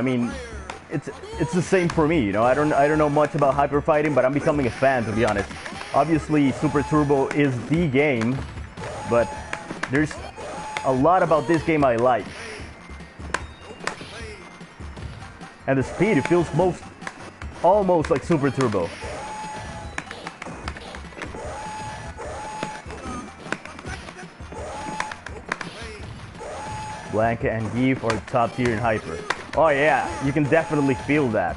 I mean, it's the same for me, you know. I don't know much about hyper fighting, but I'm becoming a fan, to be honest. Obviously, Super Turbo is the game, but there's a lot about this game I like. And the speed, it feels almost like Super Turbo. Blanca and Geef are top tier in hyper. Oh yeah, you can definitely feel that.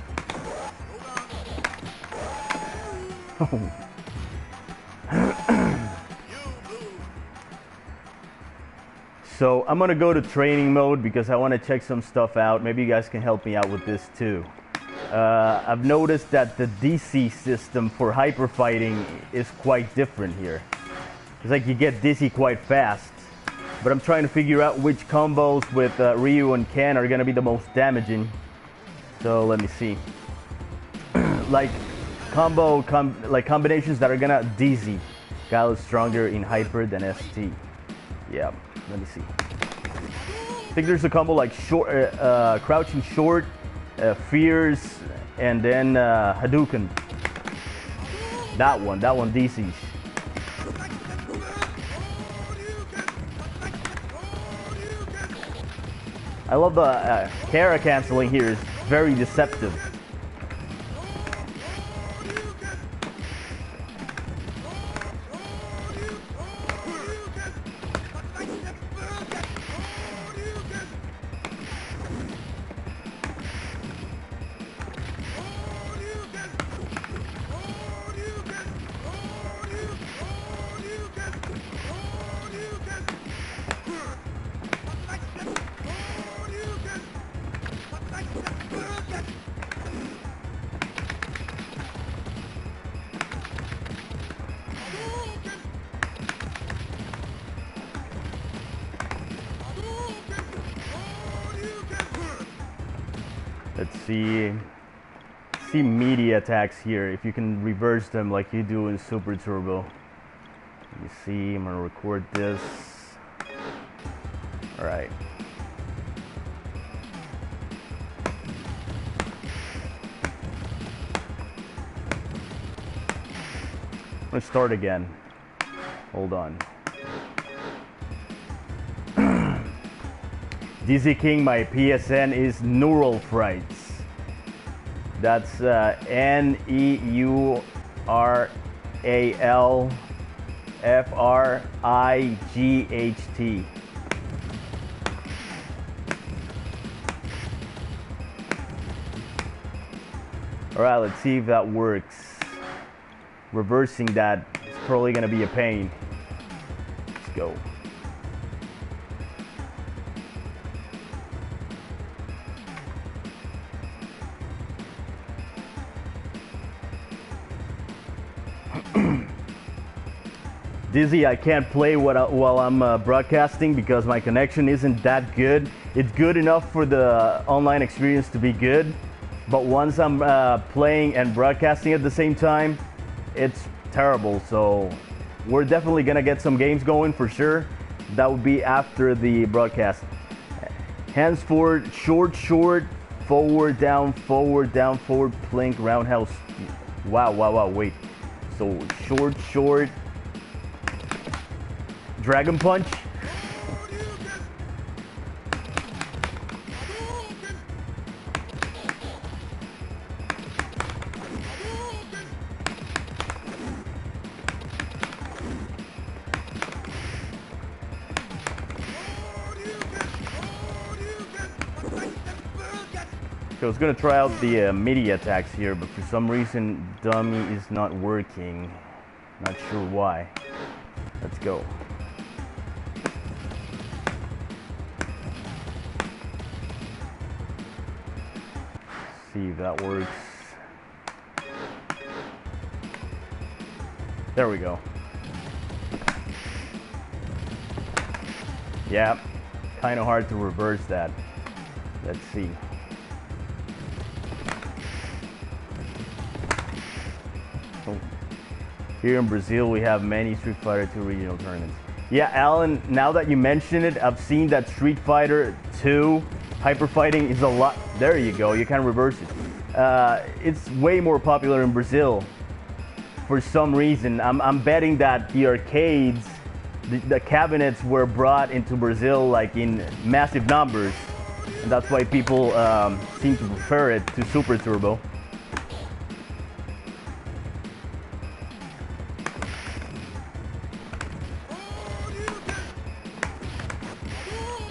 So I'm gonna go to training mode because I want to check some stuff out. Maybe you guys can help me out with this too. I've noticed that the DC system for hyper fighting is quite different here. It's like you get dizzy quite fast. But I'm trying to figure out which combos with Ryu and Ken are gonna be the most damaging. So let me see. like combinations that are gonna dizzy. Guile is stronger in hyper than ST. Yeah, let me see. I think there's a combo like crouching short, Fears, and then Hadouken. That one DCs. I love the Kara canceling here, is very deceptive. Let's see media attacks here, if you can reverse them like you do in Super Turbo. Let me see, I'm gonna record this. Alright. Let's start again. Hold on. Dizzy King, my PSN is Neural Frights. That's NEURALFRIGHT. Alright, let's see if that works. Reversing that is probably gonna be a pain. Let's go. Dizzy, I can't play while I'm broadcasting because my connection isn't that good. It's good enough for the online experience to be good, but once I'm playing and broadcasting at the same time, it's terrible. So we're definitely gonna get some games going for sure. That would be after the broadcast. Hands forward, short, forward, down, forward, plink, roundhouse. Wow, wait. So short, Dragon Punch. So I was gonna try out the media attacks here, but for some reason dummy is not working. Not sure why. Let's go. See if that works. There we go. Yeah, kind of hard to reverse that. Let's see. Oh. Here in Brazil, we have many Street Fighter 2 regional tournaments. Yeah, Alan, now that you mention it, I've seen that Street Fighter 2 hyper fighting is a lot There you go. You can reverse it. It's way more popular in Brazil for some reason. I'm betting that the arcades, the cabinets were brought into Brazil like in massive numbers, and that's why people seem to prefer it to Super Turbo.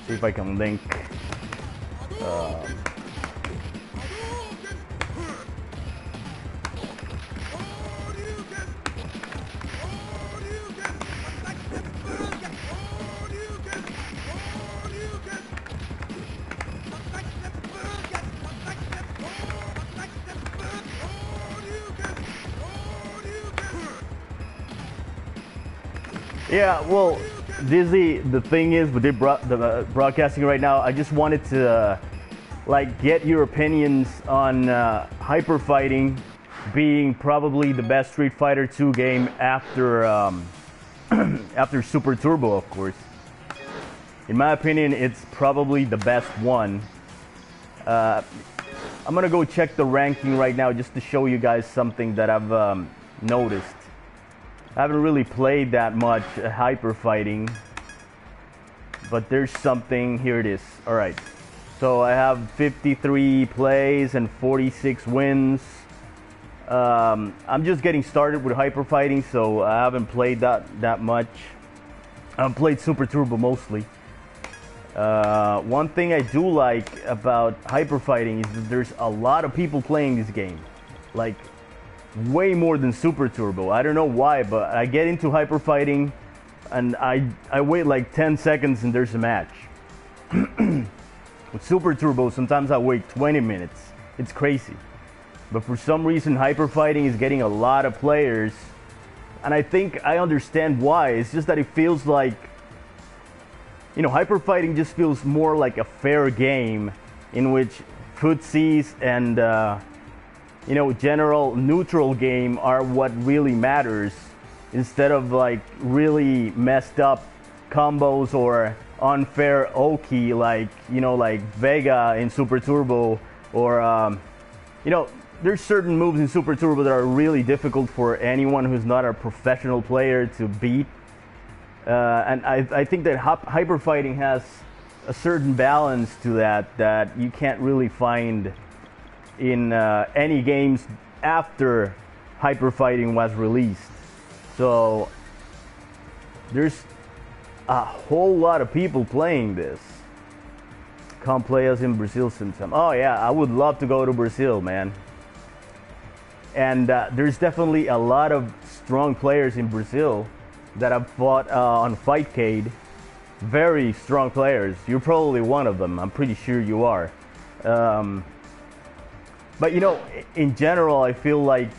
See if I can link. Yeah, well, Dizzy, the thing is with the broadcasting right now, I just wanted to like get your opinions on Hyper Fighting being probably the best Street Fighter 2 game after after Super Turbo, of course. In my opinion, it's probably the best one. I'm gonna go check the ranking right now just to show you guys something that I've noticed. I haven't really played that much Hyper Fighting, but there's something. Here it is. All right, so I have 53 plays and 46 wins. I'm just getting started with Hyper Fighting, so I haven't played that much. I've played Super Turbo mostly. One thing I do like about Hyper Fighting is that there's a lot of people playing this game, like way more than Super Turbo. I don't know why, but I get into Hyper Fighting and I wait like 10 seconds and there's a match. With Super Turbo, sometimes I wait 20 minutes. It's crazy. But for some reason, Hyper Fighting is getting a lot of players, and I think I understand why. It's just that it feels like, you know, Hyper Fighting just feels more like a fair game in which footsies and you know, general neutral game are what really matters, instead of like really messed up combos or unfair Oki, like, you know, like Vega in Super Turbo, or you know, there's certain moves in Super Turbo that are really difficult for anyone who's not a professional player to beat, and I think that Hyper Fighting has a certain balance to that you can't really find in any games after Hyper Fighting was released. So there's a whole lot of people playing this. Come play us in Brazil sometime. Oh yeah, I would love to go to Brazil, man. And there's definitely a lot of strong players in Brazil that have fought on Fightcade. Very strong players. You're probably one of them. I'm pretty sure you are. But you know, in general, I feel like,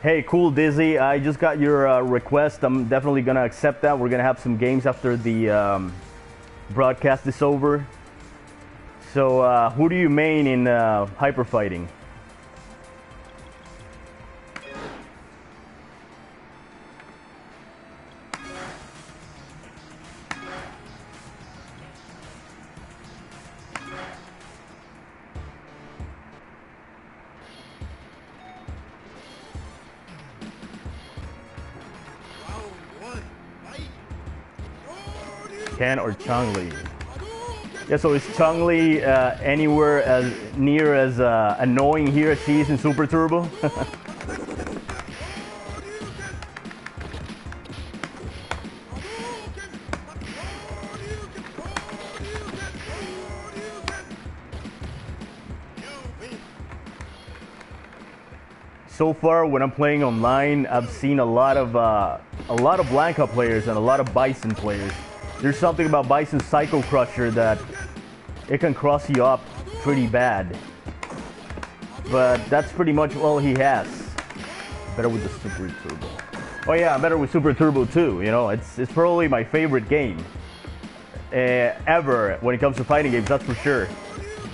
hey, cool, Dizzy, I just got your request. I'm definitely gonna accept that. We're gonna have some games after the broadcast is over. So, who do you main in Hyper Fighting? Ken or Chun-Li? Yeah, so is Chun-Li anywhere as near as annoying here as she is in Super Turbo? So far, when I'm playing online, I've seen a lot of Blanca players and a lot of Bison players. There's something about Bison's Psycho Crusher that it can cross you up pretty bad. But that's pretty much all he has. Better with the Super Turbo. Oh yeah, I'm better with Super Turbo too. You know, it's probably my favorite game ever when it comes to fighting games. That's for sure.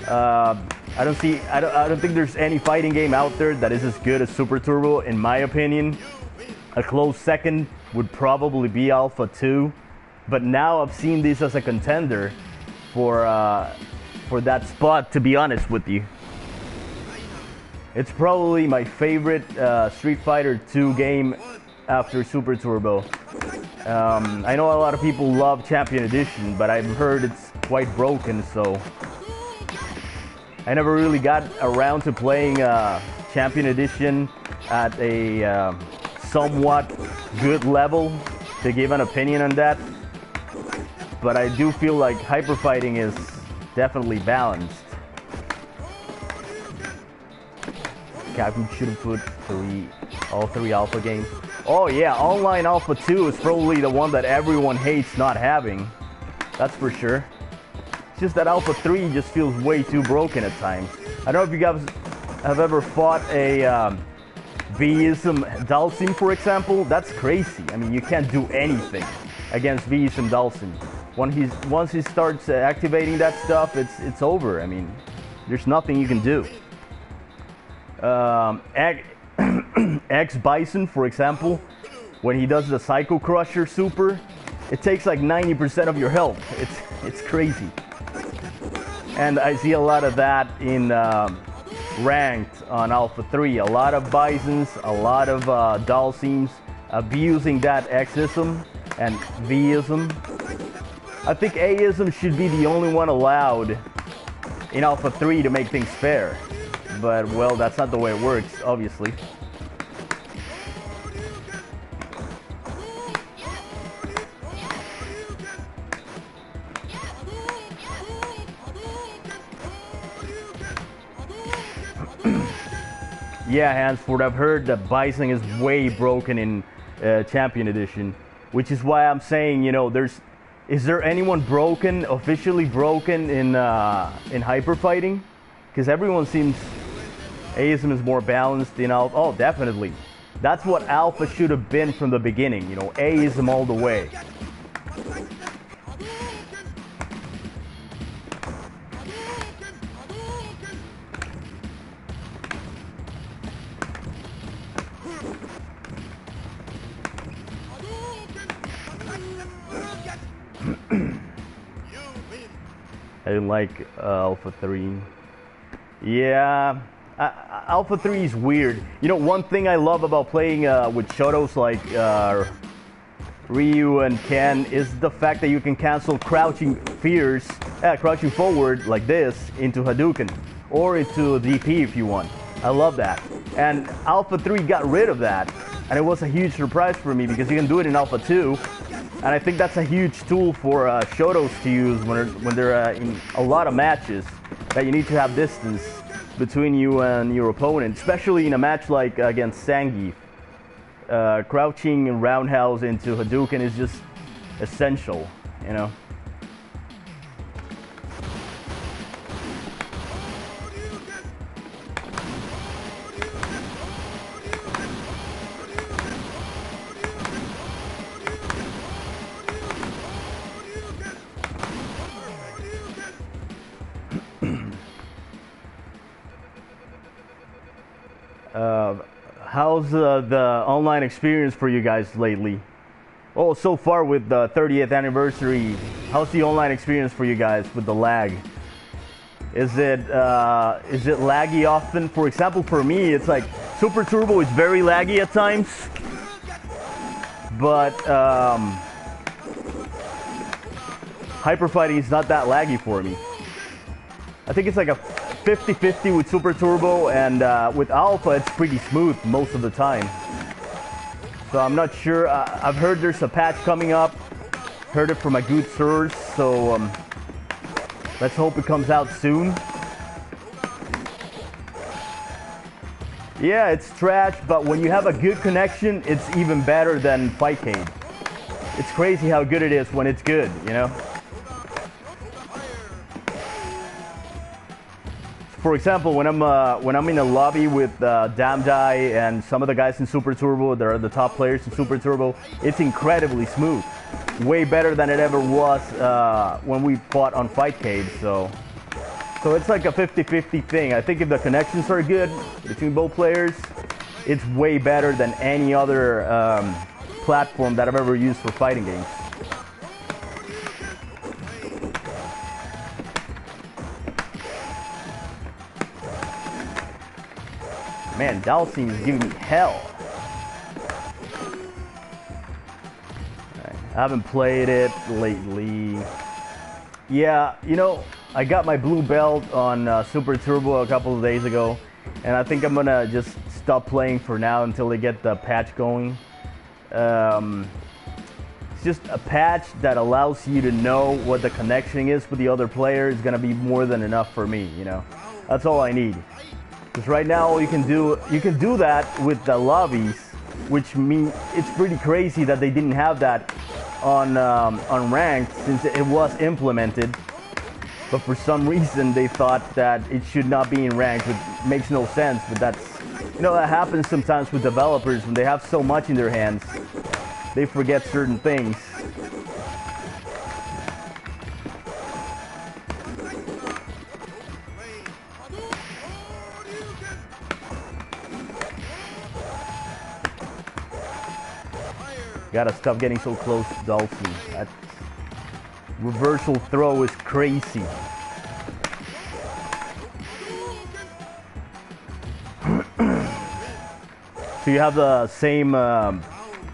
I don't think there's any fighting game out there that is as good as Super Turbo, in my opinion. A close second would probably be Alpha 2. But now I've seen this as a contender for for that spot, to be honest with you. It's probably my favorite Street Fighter 2 game after Super Turbo. I know a lot of people love Champion Edition, but I've heard it's quite broken, so I never really got around to playing Champion Edition at a somewhat good level to give an opinion on that. But I do feel like hyper fighting is definitely balanced. Capcom should have put all three alpha games. Oh yeah, Online Alpha 2 is probably the one that everyone hates not having. That's for sure. It's just that Alpha 3 just feels way too broken at times. I don't know if you guys have ever fought a V-ism Dalsim, for example. That's crazy. I mean, you can't do anything against V-ism Dalsim. Once he starts activating that stuff, it's over. I mean, there's nothing you can do. X Bison, for example, when he does the Psycho Crusher super, it takes like 90% of your health. It's crazy. And I see a lot of that in ranked on Alpha 3. A lot of Bisons, a lot of Dalsims abusing that X-ism and V-ism. I think A-ism should be the only one allowed in Alpha 3 to make things fair. But, well, that's not the way it works, obviously. Yeah, Hansford, I've heard that Bison is way broken in Champion Edition, which is why I'm saying, you know, is there anyone broken, officially broken in hyper fighting? Because everyone seems A-ism is more balanced in Alpha. Oh, definitely. That's what Alpha should have been from the beginning, you know, A-ism all the way. I didn't like Alpha 3. Yeah, Alpha 3 is weird. You know, one thing I love about playing with Shotos like Ryu and Ken is the fact that you can cancel crouching forward like this into Hadouken or into DP if you want. I love that. And Alpha 3 got rid of that, and it was a huge surprise for me because you can do it in Alpha 2. And I think that's a huge tool for Shotos to use when they're in a lot of matches, that you need to have distance between you and your opponent, especially in a match like against Zangief. Crouching roundhouse into Hadouken is just essential, you know. How's the online experience for you guys lately? Oh, so far with the 30th anniversary, how's the online experience for you guys with the lag? Is it laggy often? For example, for me, it's like Super Turbo is very laggy at times, but hyper fighting is not that laggy for me. I think it's like a 50-50 with Super Turbo, and with Alpha it's pretty smooth most of the time. So I'm not sure. I've heard there's a patch coming up. Heard it from a good source, so let's hope it comes out soon. Yeah, it's trash, but when you have a good connection, it's even better than Fightcade. It's crazy how good it is when it's good, you know? For example, when I'm in a lobby with Damdai and some of the guys in Super Turbo, they're the top players in Super Turbo, it's incredibly smooth. Way better than it ever was when we fought on Fightcade, so it's like a 50-50 thing. I think if the connections are good between both players, it's way better than any other platform that I've ever used for fighting games. Man, Dalsim is giving me hell. I haven't played it lately. Yeah, you know, I got my blue belt on Super Turbo a couple of days ago, and I think I'm gonna just stop playing for now until they get the patch going. It's just a patch that allows you to know what the connection is with the other player is gonna be more than enough for me, you know. That's all I need. Because right now you can do that with the lobbies, which means it's pretty crazy that they didn't have that on ranked since it was implemented. But for some reason they thought that it should not be in ranked, which makes no sense. But that's, you know, that happens sometimes with developers when they have so much in their hands, they forget certain things. Gotta stop getting so close to Dalsim. That reversal throw is crazy. So you have the same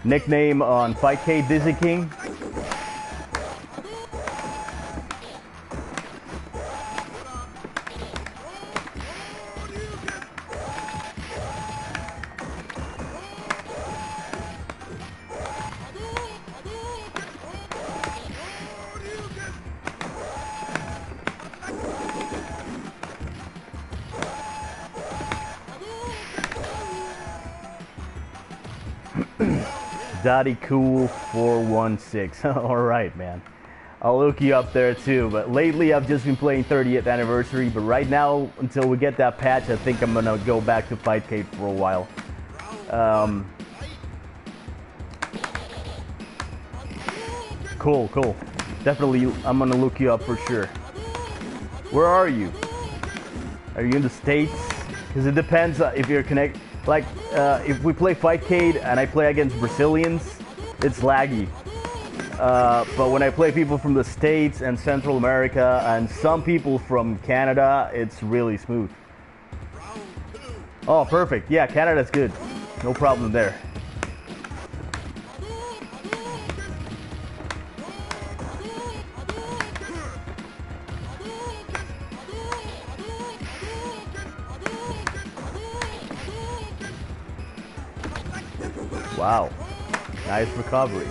nickname on Fightcade, Dizzy King? Daddy Cool 416. All right, man. I'll look you up there too. But lately, I've just been playing 30th anniversary. But right now, until we get that patch, I think I'm gonna go back to Fightcade for a while. Cool, cool. Definitely, I'm gonna look you up for sure. Where are you? Are you in the States? Because it depends if you're connected. Like, if we play Fightcade and I play against Brazilians, it's laggy. But when I play people from the States and Central America and some people from Canada, it's really smooth. Oh, perfect. Yeah, Canada's good. No problem there. Wow, nice recovery.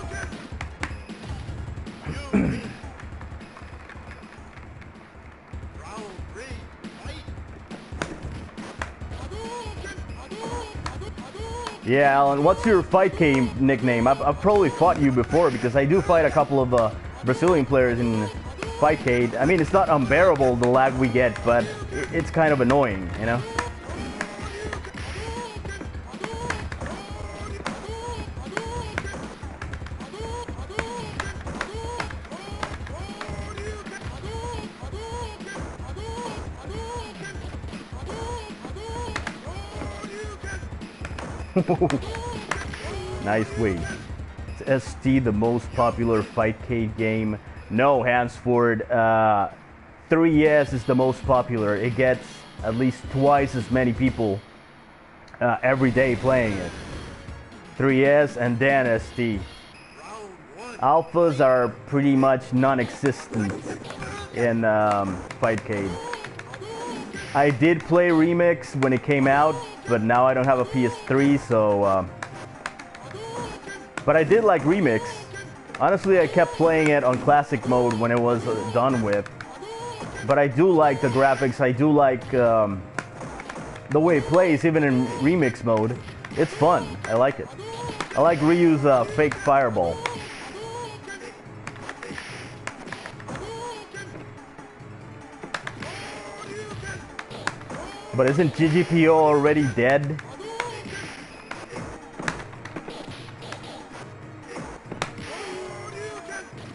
Yeah, Alan, what's your Fightcade nickname? I've probably fought you before because I do fight a couple of Brazilian players in Fightcade. I mean, it's not unbearable, the lag we get, but it's kind of annoying, you know? Nice weight. Is ST the most popular Fightcade game? No, Hansford. 3S is the most popular. It gets at least twice as many people every day playing it. 3S and then ST. Alphas are pretty much non-existent in Fightcade. I did play Remix when it came out, but now I don't have a PS3, so... But I did like Remix. Honestly, I kept playing it on classic mode when it was done with. But I do like the graphics, I do like the way it plays, even in Remix mode. It's fun, I like it. I like Ryu's fake fireball. But isn't GGPO already dead?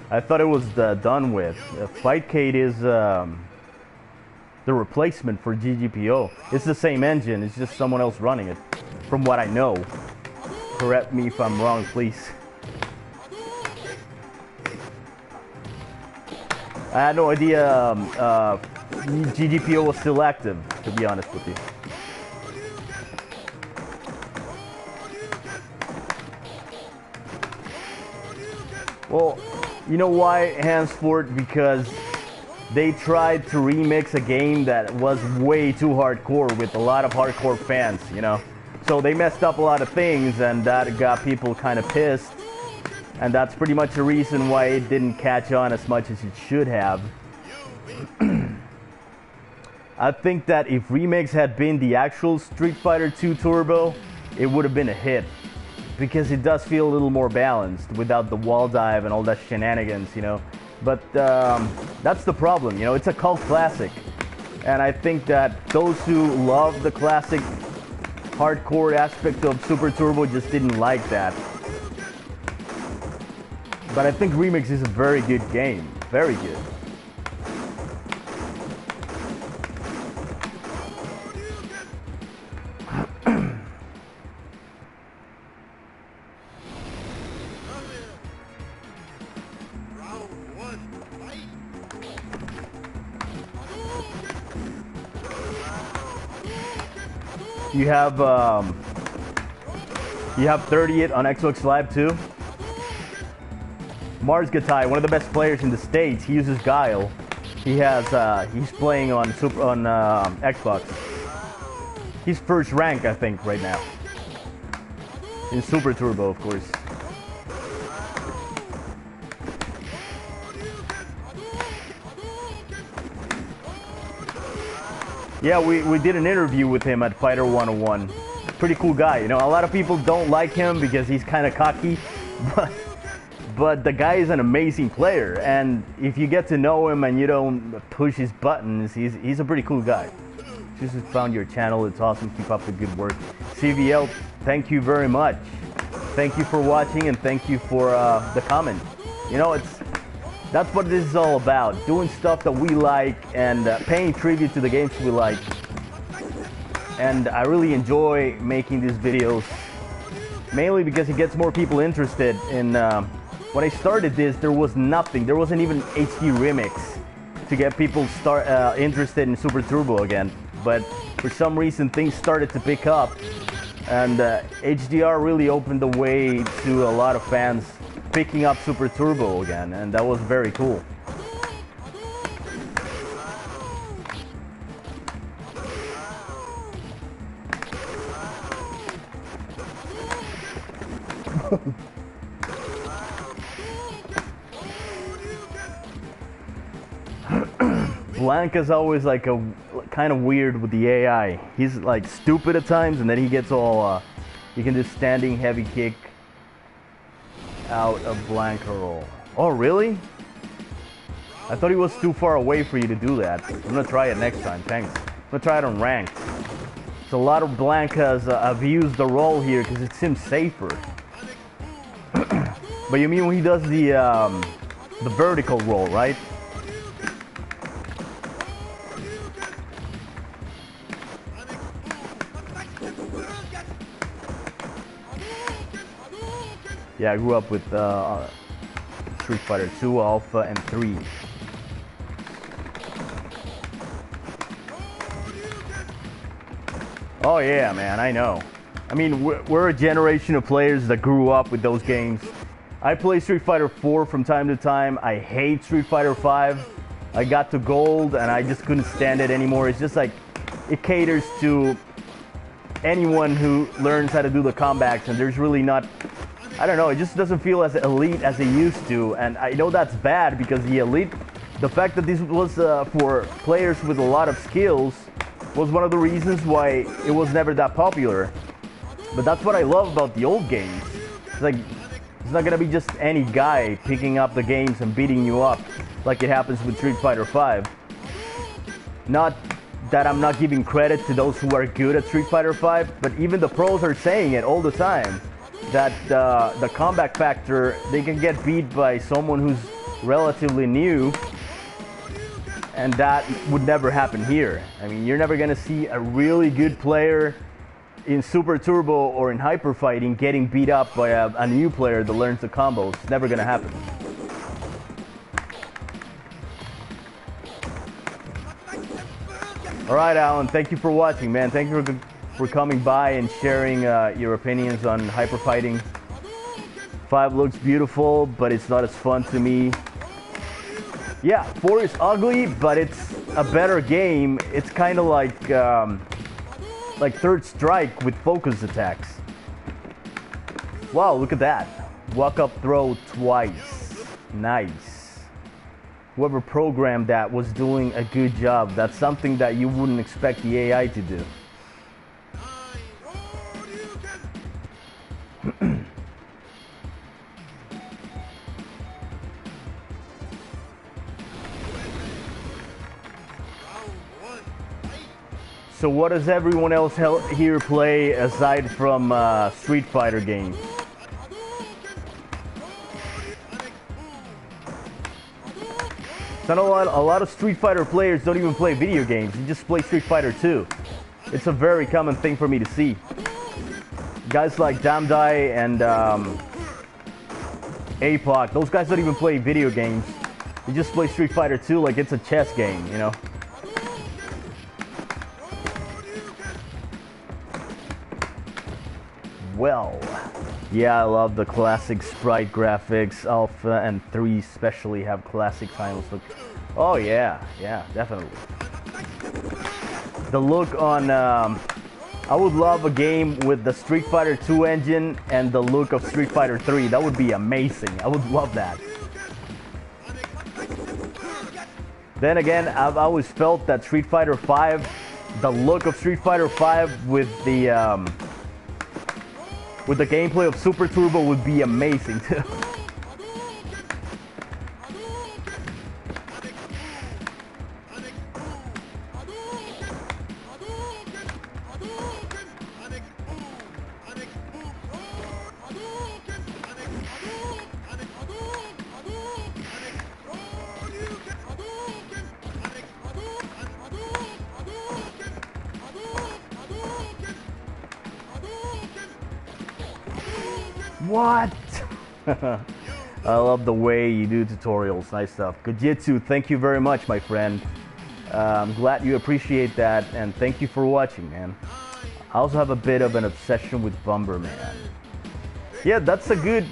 I thought it was done with. Fightcade is the replacement for GGPO. It's the same engine, it's just someone else running it, from what I know. Correct me if I'm wrong, please. I had no idea GGPO was still active, to be honest with you. Well, you know why, Hansport? Because they tried to remix a game that was way too hardcore with a lot of hardcore fans, you know? So they messed up a lot of things, and that got people kind of pissed. And that's pretty much the reason why it didn't catch on as much as it should have. I think that if Remix had been the actual Street Fighter 2 Turbo, it would have been a hit. Because it does feel a little more balanced without the wall dive and all that shenanigans, you know. But that's the problem, you know. It's a cult classic. And I think that those who love the classic hardcore aspect of Super Turbo just didn't like that. But I think Remix is a very good game. Very good. You have 30th on Xbox Live too. Mars Gatai, one of the best players in the States, he uses Guile. He's playing on Xbox. He's first rank, I think, right now. In Super Turbo, of course. Yeah, we did an interview with him at Fighter 101. Pretty cool guy, you know. A lot of people don't like him because he's kind of cocky, but the guy is an amazing player. And if you get to know him and you don't push his buttons, he's a pretty cool guy. Just found your channel. It's awesome. Keep up the good work. CVL, thank you very much. Thank you for watching, and thank you for the comment. You know, that's what this is all about. Doing stuff that we like and paying tribute to the games we like. And I really enjoy making these videos, mainly because it gets more people interested in... when I started this, there was nothing. There wasn't even HD Remix to get people interested in Super Turbo again. But for some reason, things started to pick up. And HDR really opened the way to a lot of fans picking up Super Turbo again, and that was very cool. Blanca's always like a kind of weird with the AI. He's like stupid at times, and then he gets all he can do standing heavy kick out of Blanca roll. Oh, really? I thought he was too far away for you to do that. I'm gonna try it next time, thanks. I'm gonna try it on ranked. So a lot of Blancas I've used the roll here because it seems safer. But you mean when he does the vertical roll, right? Yeah, I grew up with Street Fighter 2, Alpha, and 3. Oh yeah, man, I know. I mean, we're a generation of players that grew up with those games. I play Street Fighter 4 from time to time. I hate Street Fighter 5. I got to gold and I just couldn't stand it anymore. It's just like, it caters to anyone who learns how to do the combats, and there's really not... I don't know, it just doesn't feel as elite as it used to, and I know that's bad because the fact that this was for players with a lot of skills was one of the reasons why it was never that popular. But that's what I love about the old games. It's like, it's not gonna be just any guy picking up the games and beating you up like it happens with Street Fighter 5. Not that I'm not giving credit to those who are good at Street Fighter 5, but even the pros are saying it all the time. That the combat factor, they can get beat by someone who's relatively new, and that would never happen here. I mean, you're never gonna see a really good player in Super Turbo or in Hyper Fighting getting beat up by a new player that learns the combos. It's never gonna happen. Alright, Alan, thank you for watching, man. Thank you for coming by and sharing your opinions on Hyper Fighting. 5 looks beautiful, but it's not as fun to me. Yeah, 4 is ugly, but it's a better game. It's kind of like Third Strike with focus attacks. Wow, look at that. Walk up throw twice. Nice. Whoever programmed that was doing a good job. That's something that you wouldn't expect the AI to do. So what does everyone else here play aside from Street Fighter games? So a lot of Street Fighter players don't even play video games. You just play Street Fighter 2. It's a very common thing for me to see. Guys like Damdai and APOC, those guys don't even play video games. They just play Street Fighter 2 like it's a chess game, you know? Well, yeah, I love the classic sprite graphics. Alpha and 3 especially have classic timeless look. Oh yeah, definitely. The look on, I would love a game with the Street Fighter 2 engine and the look of Street Fighter 3. That would be amazing. I would love that. Then again, I've always felt that Street Fighter 5, the look of Street Fighter 5 with the gameplay of Super Turbo would be amazing too. What? I love the way you do tutorials. Nice stuff. Gojitsu, thank you very much, my friend. I'm glad you appreciate that, and thank you for watching, man. I also have a bit of an obsession with Bomberman. Yeah, that's a good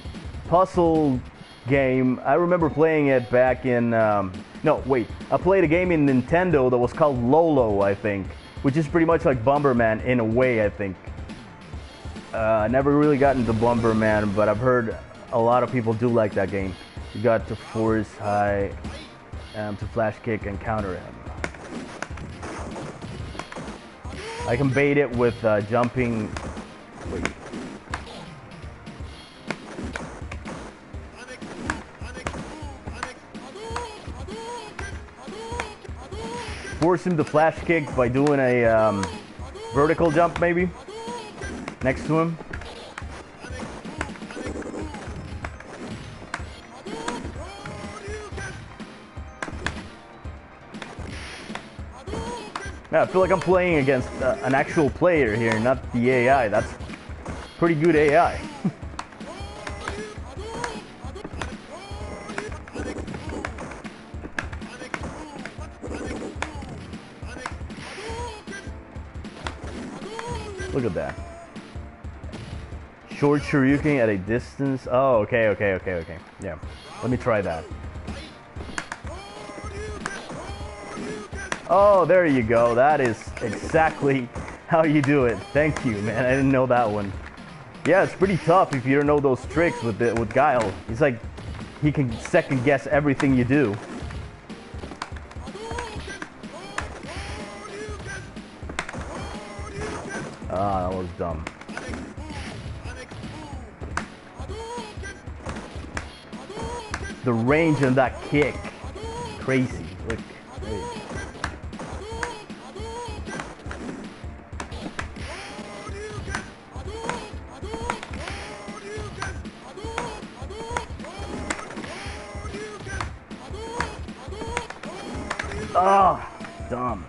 puzzle game. I remember playing it back in... no, wait. I played a game in Nintendo that was called Lolo, I think, which is pretty much like Bomberman in a way, I think. I never really got into Bomberman, but I've heard a lot of people do like that game. You got to force high to flash kick and counter him. I can bait it with jumping. Wait. Force him to flash kick by doing a vertical jump, maybe. Next to him. Yeah, I feel like I'm playing against an actual player here, not the AI. That's pretty good AI. Look at that. Short Shoryuken at a distance. Oh, okay. Yeah, let me try that. Oh, there you go. That is exactly how you do it. Thank you, man. I didn't know that one. Yeah, it's pretty tough if you don't know those tricks with Guile. He's like, he can second guess everything you do. Ah, that was dumb. The range on that kick, crazy. Look, there you go. Ah, dumb.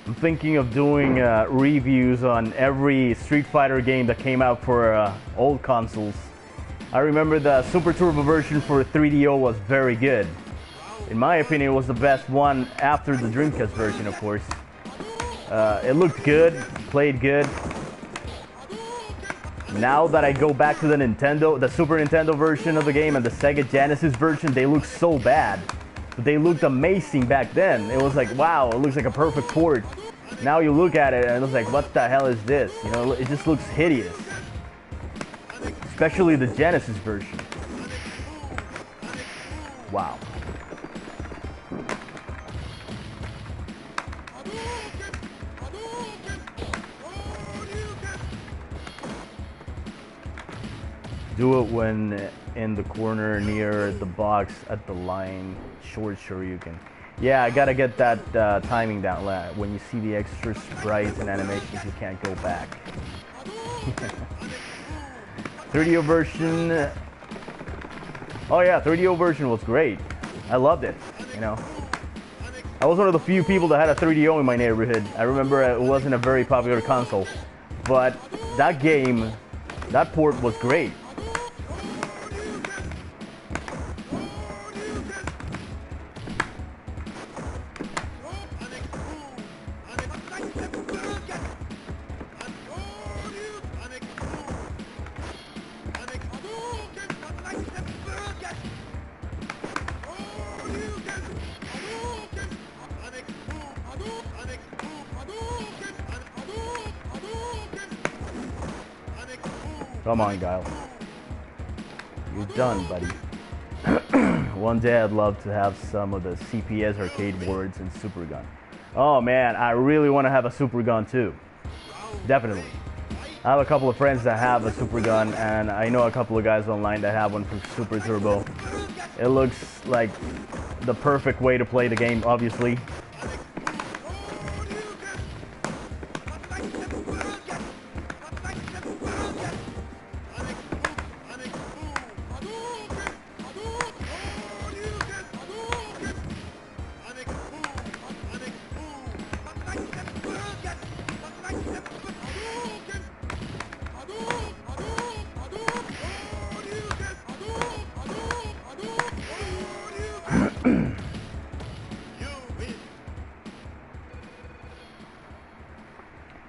I'm thinking of doing reviews on every Street Fighter game that came out for old consoles. I remember the Super Turbo version for 3DO was very good. In my opinion, it was the best one after the Dreamcast version, of course. It looked good, played good. Now that I go back to the Super Nintendo version of the game and the Sega Genesis version, they look so bad. But they looked amazing back then. It was like, wow, it looks like a perfect port. Now you look at it and it's like, what the hell is this? You know, it just looks hideous. Especially the Genesis version. Wow. Do it when in the corner near the box at the line. Short Shoryuken. Yeah, I gotta get that timing down. When you see the extra sprites and animations, you can't go back. 3DO version. Oh yeah, 3DO version was great. I loved it. You know, I was one of the few people that had a 3DO in my neighborhood. I remember it wasn't a very popular console, but that game, that port was great. Come on, Guile. You're done, buddy. One day I'd love to have some of the CPS arcade boards and Super Gun. Oh man, I really want to have a Super Gun too. Definitely. I have a couple of friends that have a Super Gun, and I know a couple of guys online that have one for Super Turbo. It looks like the perfect way to play the game, obviously.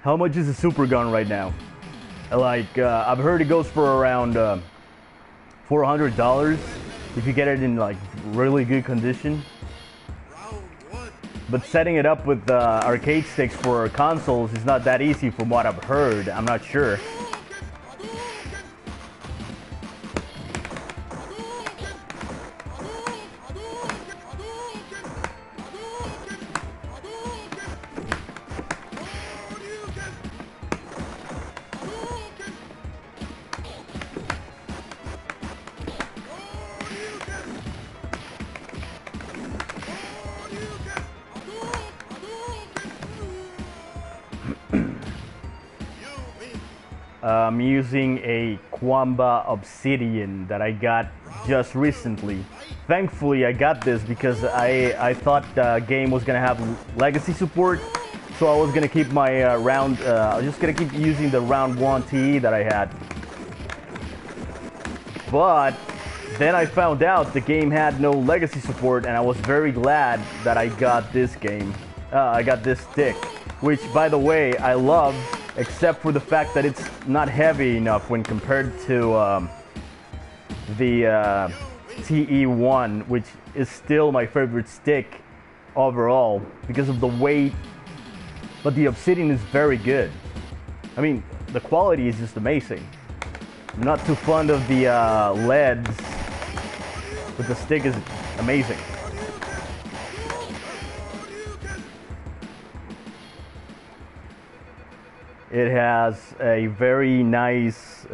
How much is a Super Gun right now? Like, I've heard it goes for around $400 if you get it in like really good condition. But setting it up with arcade sticks for consoles is not that easy from what I've heard. I'm not sure. I'm using a Quamba Obsidian that I got just recently. Thankfully, I got this because I thought the game was gonna have legacy support, so I was gonna keep my I was just gonna keep using the round 1 TE that I had. But then I found out the game had no legacy support, and I was very glad that I got this game. I got this stick, which, by the way, I love. Except for the fact that it's not heavy enough when compared to the TE1, which is still my favorite stick overall because of the weight. But the Obsidian is very good. I mean, the quality is just amazing. I'm not too fond of the LEDs, but the stick is amazing. It has a very nice,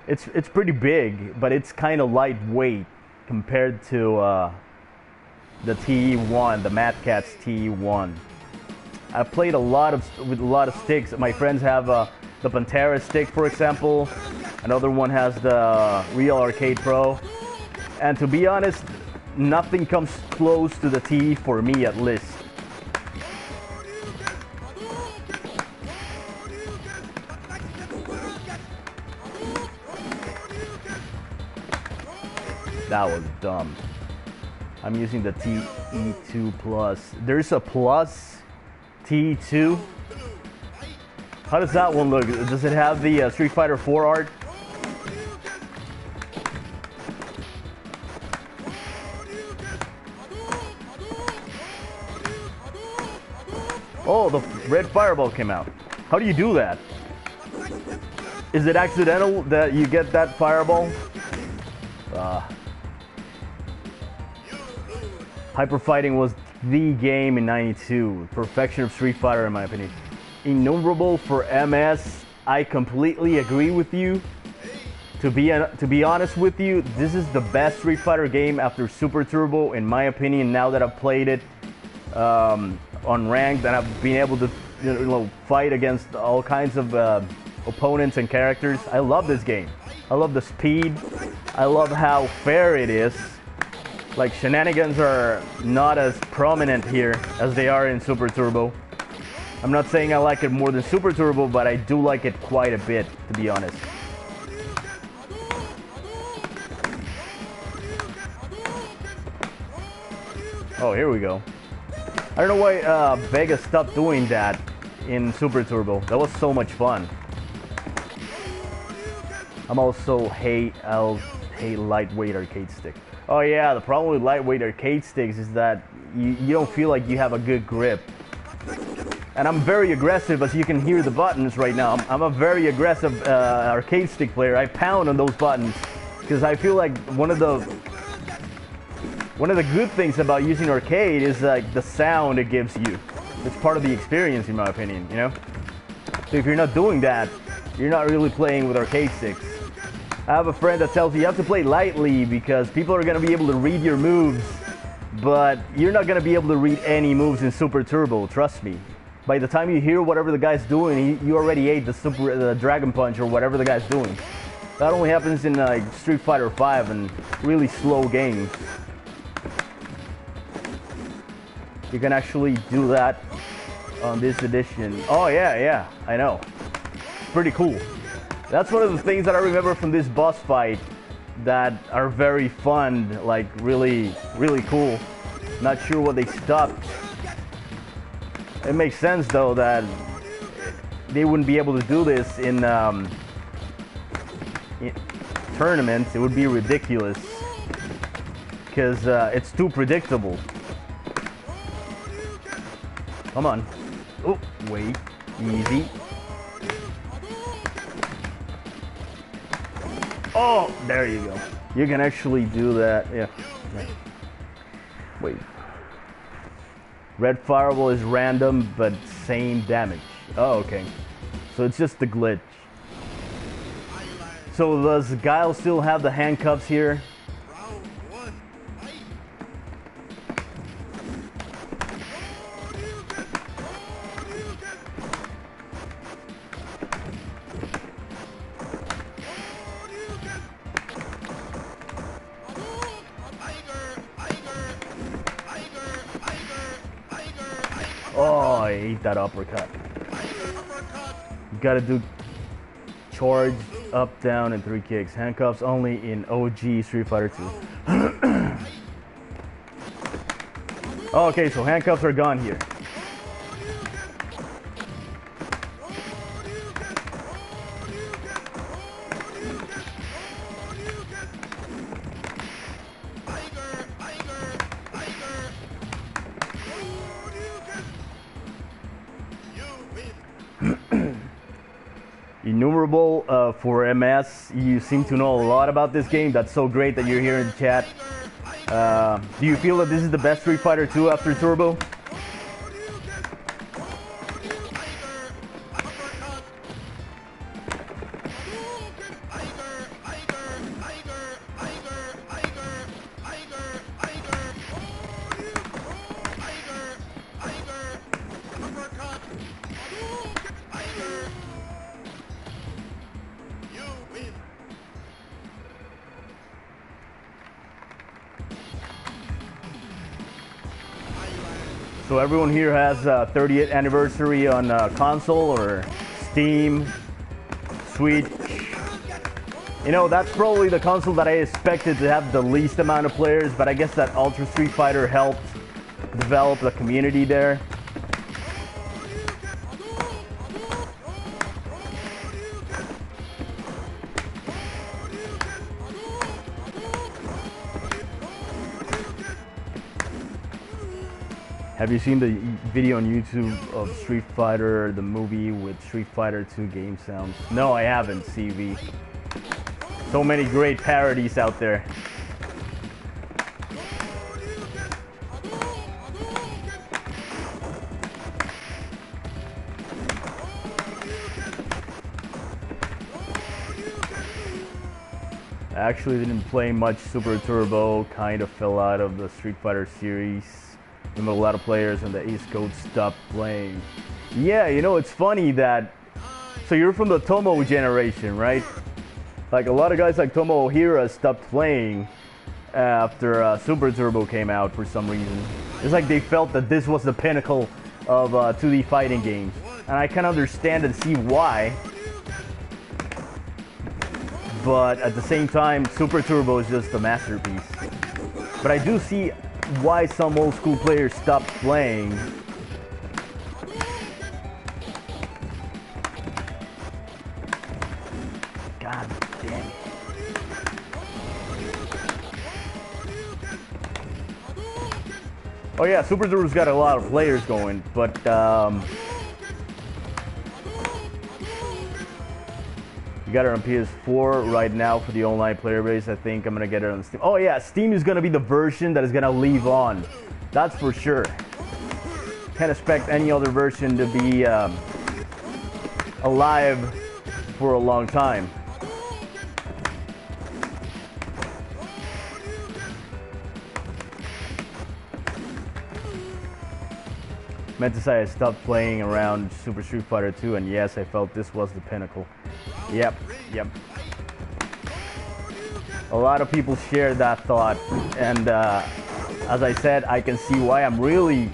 it's pretty big, but it's kind of lightweight compared to the TE1, the Mad Catz TE1. I played with a lot of sticks. My friends have the Pantera stick, for example. Another one has the Real Arcade Pro. And to be honest, nothing comes close to the TE for me, at least. That was dumb. I'm using the TE2 Plus. There's a Plus TE2. How does that one look? Does it have the Street Fighter 4 art? Oh, the red fireball came out. How do you do that? Is it accidental that you get that fireball? Hyper Fighting was the game in '92. Perfection of Street Fighter, in my opinion. Innumerable for MS. I completely agree with you. To be honest with you, this is the best Street Fighter game after Super Turbo, in my opinion. Now that I've played it on ranked, and I've been able to fight against all kinds of opponents and characters. I love this game. I love the speed. I love how fair it is. Like, shenanigans are not as prominent here as they are in Super Turbo. I'm not saying I like it more than Super Turbo, but I do like it quite a bit, to be honest. Oh, here we go. I don't know why Vega stopped doing that in Super Turbo. That was so much fun. I hate lightweight arcade stick. Oh yeah, the problem with lightweight arcade sticks is that you don't feel like you have a good grip. And I'm very aggressive, as you can hear the buttons right now. I'm a very aggressive arcade stick player. I pound on those buttons because I feel like one of the good things about using arcade is like the sound it gives you. It's part of the experience, in my opinion, you know? So if you're not doing that, you're not really playing with arcade sticks. I have a friend that tells you have to play lightly because people are going to be able to read your moves, but you're not going to be able to read any moves in Super Turbo, trust me. By the time you hear whatever the guy's doing, you already ate the Dragon Punch or whatever the guy's doing. That only happens in Street Fighter 5 and really slow games. You can actually do that on this edition. Oh yeah, I know. Pretty cool. That's one of the things that I remember from this boss fight that are very fun, like really, really cool. Not sure what they stopped. It makes sense though that they wouldn't be able to do this in tournaments. It would be ridiculous because it's too predictable. Come on. Oh, wait. Easy. Oh, there you go. You can actually do that. Yeah. Wait. Red fireball is random, but same damage. Oh, okay. So it's just the glitch. So does Guile still have the handcuffs here? Oh, I ate that uppercut. You gotta do charge, up, down, and 3 kicks. Handcuffs only in OG Street Fighter 2. Okay, so handcuffs are gone here. Innumerable for MS. You seem to know a lot about this game. That's so great that you're here in the chat. Do you feel that this is the best Street Fighter 2 after Turbo? So everyone here has 30th anniversary on console or Steam, Switch, You know, that's probably the console that I expected to have the least amount of players, but I guess that Ultra Street Fighter helped develop the community there. Have you seen the video on YouTube of Street Fighter, the movie with Street Fighter 2 game sounds? No, I haven't, CV. So many great parodies out there. I actually didn't play much Super Turbo, kind of fell out of the Street Fighter series. A lot of players on the East Coast stopped playing. Yeah, you know, it's funny that, so you're from the Tomo generation, right? Like a lot of guys like Tomo Ohira stopped playing after Super Turbo came out for some reason. It's like they felt that this was the pinnacle of 2D fighting games. And I can understand and see why. But at the same time, Super Turbo is just a masterpiece. But I do see why some old school players stopped playing. God damn it. Oh yeah, Super Turbo's got a lot of players going, but you got it on PS4 right now for the online player base. I think I'm gonna get it on Steam. Oh yeah, Steam is gonna be the version that is gonna leave on. That's for sure. Can't expect any other version to be alive for a long time. Meant to say I stopped playing around Super Street Fighter 2, and yes, I felt this was the pinnacle. Yep. A lot of people share that thought, and as I said, I can see why. I'm really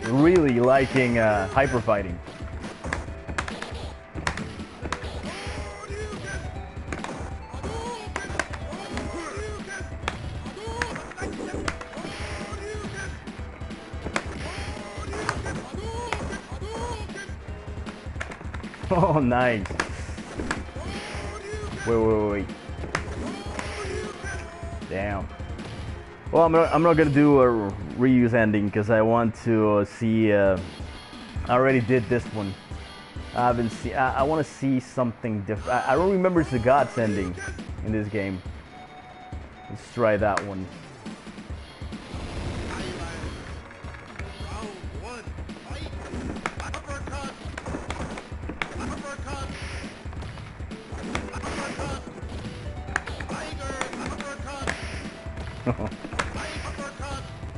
liking hyper fighting. Oh, nice. Wait. Damn. Well, I'm not gonna do a reuse ending because I want to see. I already did this one. I haven't seen. I want to see something different. I don't remember Zagat's ending in this game. Let's try that one.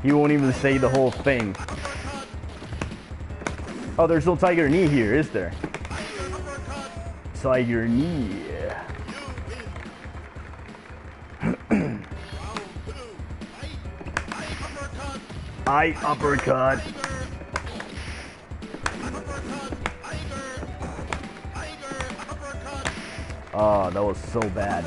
He won't even say the whole thing. Oh, there's no Tiger Knee here, is there? Tiger Knee. I uppercut. Oh, that was so bad.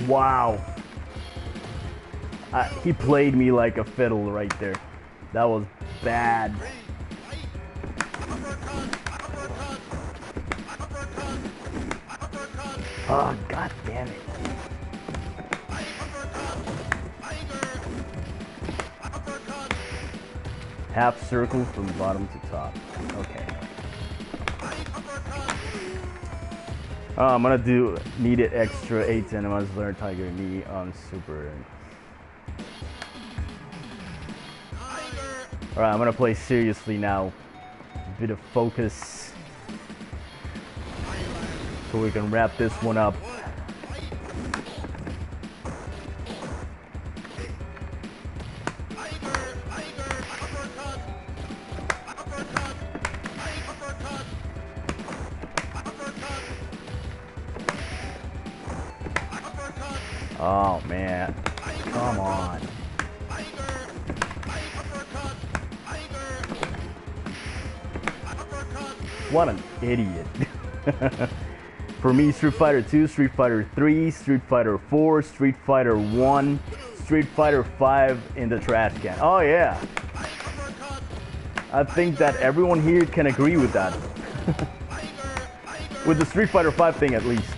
Wow. He played me like a fiddle right there. That was bad. Oh, god damn it. Half circle from bottom to top. Okay. I'm gonna need it extra 8 and I must learn Tiger Knee on Super. Alright, I'm gonna play seriously now. A bit of focus. So we can wrap this one up. Oh man, come on. What an idiot. For me, Street Fighter 2, Street Fighter 3, Street Fighter 4, Street Fighter 1, Street Fighter 5 in the trash can. Oh yeah. I think that everyone here can agree with that. With the Street Fighter 5 thing at least.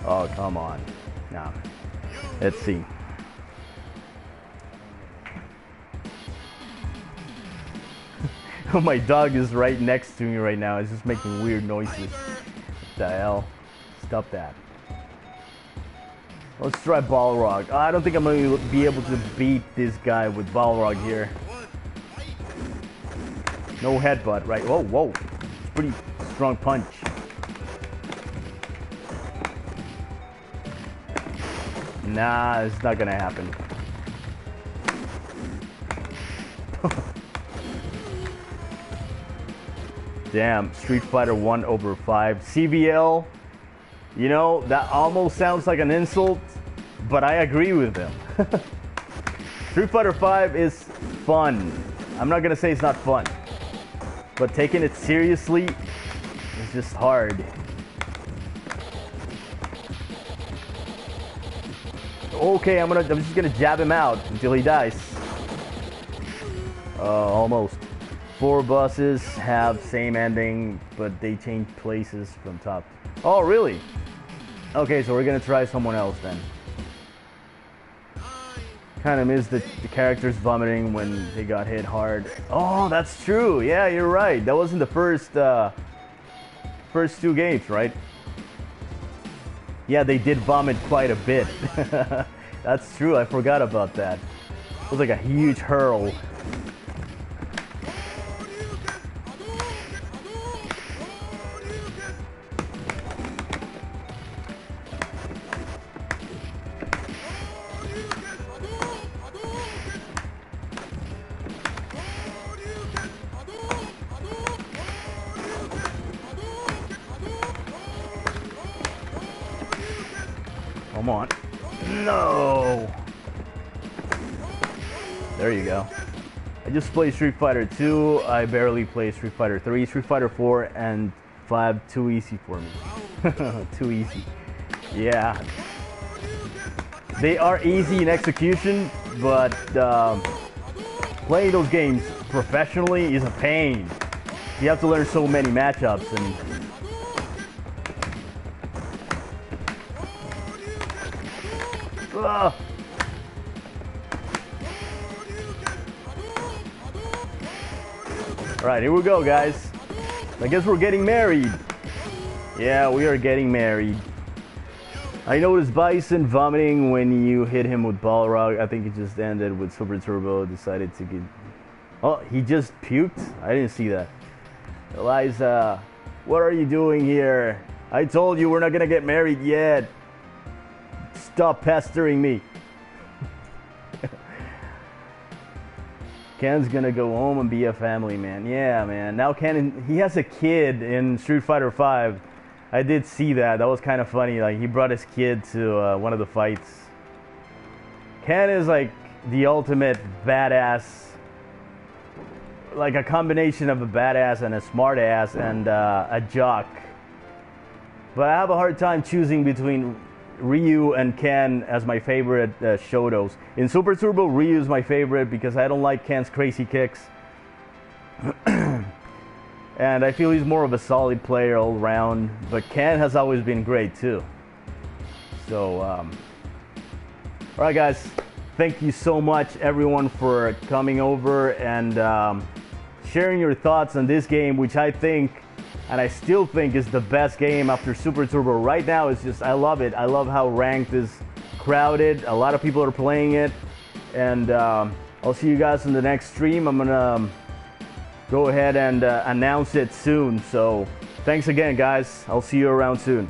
Oh, come on. Nah. Let's see. My dog is right next to me right now. It's just making weird noises. What the hell? Stop that. Let's try Balrog. I don't think I'm going to be able to beat this guy with Balrog here. No headbutt, right? Whoa, whoa. It's pretty strong punch. Nah, it's not gonna happen. Damn, Street Fighter 1 over 5. CVL, you know, that almost sounds like an insult, but I agree with him. Street Fighter 5 is fun. I'm not gonna say it's not fun, but taking it seriously is just hard. Okay, I'm just gonna jab him out until he dies. Almost. 4 bosses have same ending, but they change places from top. Oh, really? Okay, so we're gonna try someone else then. Kind of missed the characters vomiting when they got hit hard. Oh, that's true. Yeah, you're right. That wasn't the first 2 games, right? Yeah, they did vomit quite a bit. That's true. I forgot about that. It was like a huge hurl. Come on. No! There you go. I just played Street Fighter 2. I barely played Street Fighter 3. Street Fighter 4 and 5, too easy for me. Too easy. Yeah. They are easy in execution, but playing those games professionally is a pain. You have to learn so many matchups and All right, here we go, guys. I guess we're getting married. Yeah, we are getting married. I noticed Bison vomiting when you hit him with Balrog. I think it just ended with Super Turbo. Decided to get... Oh, he just puked? I didn't see that. Eliza, what are you doing here? I told you we're not gonna get married yet. Stop pestering me. Ken's gonna go home and be a family man. Yeah, man. Now Ken, he has a kid in Street Fighter 5. I did see that. That was kind of funny. Like, he brought his kid to one of the fights. Ken is like the ultimate badass. Like a combination of a badass and a smart ass and a jock. But I have a hard time choosing between Ryu and Ken as my favorite Shotos. In Super Turbo, Ryu is my favorite because I don't like Ken's crazy kicks. And I feel he's more of a solid player all around, but Ken has always been great too. So, alright guys, thank you so much everyone for coming over and sharing your thoughts on this game, which I think and I still think is the best game after Super Turbo. Right now, it's just, I love it. I love how ranked is crowded. A lot of people are playing it. And I'll see you guys in the next stream. I'm going to go ahead and announce it soon. So thanks again, guys. I'll see you around soon.